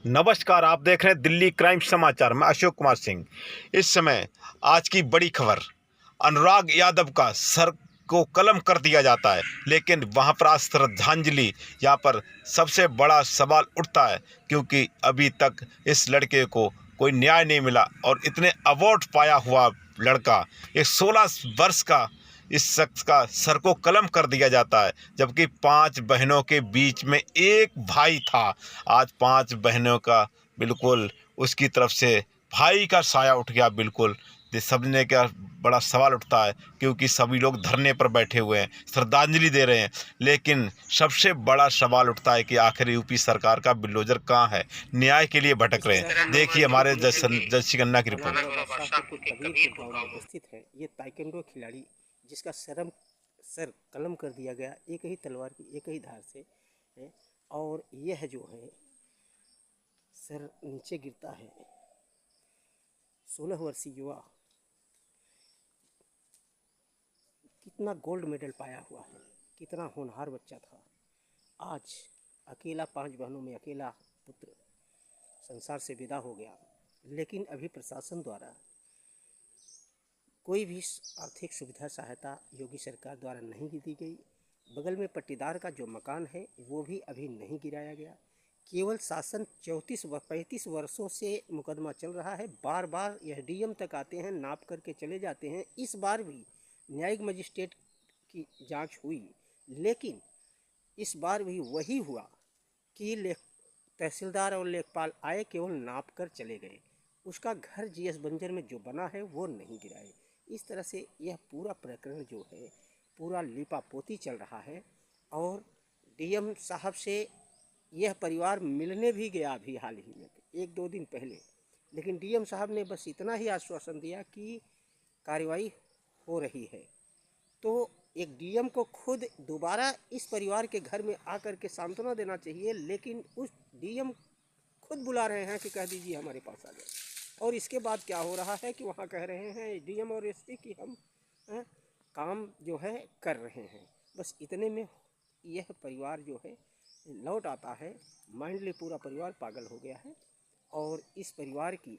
नमस्कार, आप देख रहे हैं दिल्ली क्राइम समाचार। मैं अशोक कुमार सिंह। इस समय आज की बड़ी खबर, अनुराग यादव का सर को कलम कर दिया जाता है, लेकिन वहां पर आज श्रद्धांजलि, यहाँ पर सबसे बड़ा सवाल उठता है क्योंकि अभी तक इस लड़के को कोई न्याय नहीं मिला और इतने अवार्ड पाया हुआ लड़का, एक 16 वर्ष का इस शख्स का सर को कलम कर दिया जाता है, जबकि 5 बहनों के बीच में एक भाई था। आज 5 बहनों का बिल्कुल उसकी तरफ से भाई का साया उठ गया। बिल्कुल ये समझने का बड़ा सवाल उठता है क्योंकि सभी लोग धरने पर बैठे हुए हैं, श्रद्धांजलि दे रहे हैं, लेकिन सबसे बड़ा सवाल उठता है कि आखिर यूपी सरकार का बुलडोजर कहाँ है, न्याय के लिए भटक रहे हैं। देखिए हमारे जर्सी गन्ना की रिपोर्ट। उपस्थित है ये ताइक्वांडो खिलाड़ी जिसका सर कलम कर दिया गया एक ही तलवार की एक ही धार से है, और यह जो है सर नीचे गिरता है। 16 वर्षीय युवा कितना गोल्ड मेडल पाया हुआ है, कितना होनहार बच्चा था। आज अकेला 5 बहनों में अकेला पुत्र संसार से विदा हो गया, लेकिन अभी प्रशासन द्वारा कोई भी आर्थिक सुविधा सहायता योगी सरकार द्वारा नहीं दी गई। बगल में पट्टीदार का जो मकान है वो भी अभी नहीं गिराया गया। केवल शासन 35 वर्षों से मुकदमा चल रहा है। बार बार यह डीएम तक आते हैं, नाप करके चले जाते हैं। इस बार भी न्यायिक मजिस्ट्रेट की जांच हुई, लेकिन इस बार भी वही हुआ कि तहसीलदार और लेखपाल आए, केवल नाप कर चले गए। उसका घर जीएस बंजर में जो बना है वो नहीं गिराए। इस तरह से यह पूरा प्रकरण जो है पूरा लीपापोती चल रहा है। और डीएम साहब से यह परिवार मिलने भी गया अभी हाल ही में 1-2 दिन पहले, लेकिन डीएम साहब ने बस इतना ही आश्वासन दिया कि कार्रवाई हो रही है। तो एक डीएम को खुद दोबारा इस परिवार के घर में आकर के सांत्वना देना चाहिए, लेकिन उस डीएम खुद बुला रहे हैं कि कह दीजिए हमारे पास आ जाए। और इसके बाद क्या हो रहा है कि वहाँ कह रहे हैं डीएम और एसपी कि हम काम जो है कर रहे हैं। बस इतने में यह परिवार जो है लौट आता है। माइंडली पूरा परिवार पागल हो गया है और इस परिवार की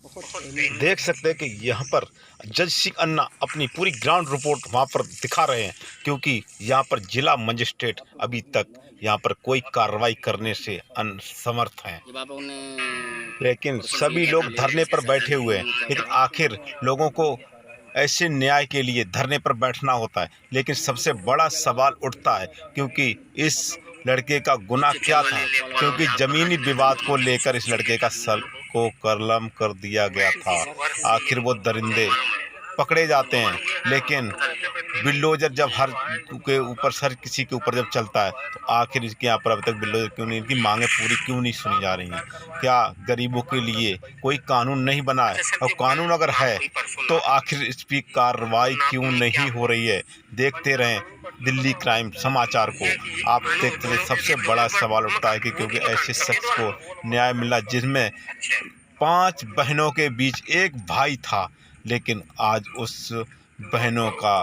बहुत देख सकते हैं कि यहाँ पर जज सिंह अन्ना अपनी पूरी ग्राउंड रिपोर्ट वहाँ पर दिखा रहे हैं क्योंकि यहाँ पर जिला मजिस्ट्रेट अभी तक यहाँ पर कोई कार्रवाई करने से असमर्थ हैं। लेकिन सभी लोग धरने पर बैठे हुए हैं, लेकिन आखिर लोगों को ऐसे न्याय के लिए धरने पर बैठना होता है। लेकिन सबसे बड़ा सवाल उठता है क्योंकि इस लड़के का गुनाह क्या था, क्योंकि ज़मीनी विवाद को लेकर इस लड़के का सर को कलम कर दिया गया था। आखिर वो दरिंदे पकड़े जाते हैं, लेकिन बिल्डोजर जब हर के ऊपर सर किसी के ऊपर जब चलता है तो आखिर इसके यहाँ पर अभी तक बिल्डोजर क्यों नहीं, इनकी मांगें पूरी क्यों नहीं सुनी जा रही हैं? क्या गरीबों के लिए कोई कानून नहीं बना है? और कानून अगर है तो आखिर इस पर कार्रवाई क्यों नहीं हो रही है? देखते रहें दिल्ली क्राइम समाचार को। आप देखते रहे, सबसे बड़ा सवाल उठता है कि क्योंकि ऐसे शख्स को न्याय मिला जिसमें 5 बहनों के बीच एक भाई था, लेकिन आज उस बहनों का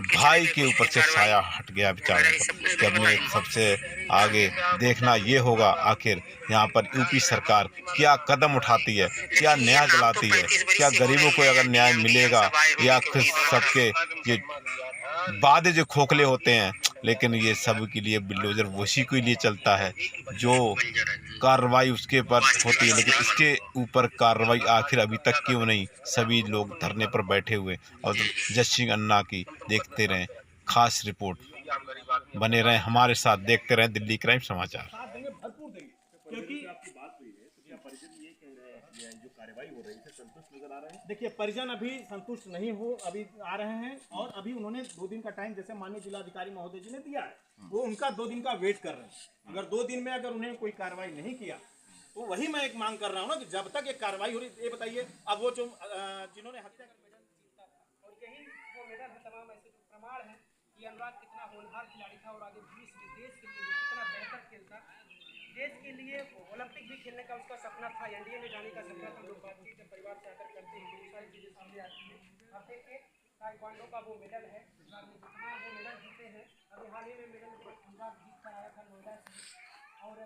भाई के ऊपर से साया हट गया बेचारे का। जब में सबसे आगे देखना ये होगा आखिर यहाँ पर यूपी सरकार क्या कदम उठाती है, क्या न्याय दिलाती है, क्या गरीबों को अगर न्याय मिलेगा, या खुद सबके ये वादे जो खोखले होते हैं। लेकिन ये सब के लिए बिल्डोजर उसी के लिए चलता है जो कार्रवाई उसके ऊपर होती है, लेकिन इसके ऊपर कार्रवाई आखिर अभी तक क्यों नहीं? सभी लोग धरने पर बैठे हुए। और जज सिंह अन्ना की देखते रहें खास रिपोर्ट, बने रहें हमारे साथ, देखते रहें दिल्ली क्राइम समाचार। क्योंकि आपकी बात हुई है तो क्या परिजन ये कह रहे हैं कि जो कार्रवाई हो रही है संतुष्ट नजर आ रहे हैं? देखिए, परिजन अभी संतुष्ट नहीं हो अभी आ रहे हैं, और अभी उन्होंने 2 दिन का टाइम जैसे माननीय जिलाधिकारी महोदय जी ने दिया है, वो उनका 2 दिन का वेट कर रहे हैं। अगर 2 दिन में अगर उन्हें कोई कार्रवाई नहीं किया तो वही मैं एक मांग कर रहा हूँ ना कि जब तक एक कार्रवाई हो रही। ये बताइए, अब वो जो जिन्होंने हत्या और यही वो मेडल है, तमाम ऐसे जो प्रमाण है कि अनुराग कितना होनहार खिलाड़ी था और आगे देश के लिए कितना बेहतर खेलता, देश के लिए ओलंपिक भी खेलने का उसका सपना था, एनडीए में जाने का सपना था। लोग बातचीत जब परिवार से आकर करते हैं बहुत सारी चीज़ें सामने आती हैं। अब देखिए ताइक्वांडो का वो मेडल है, जितना वो मेडल जीते हैं। अभी हाल ही में मेडल अनुराग जीत कर आया था नोएडा से, और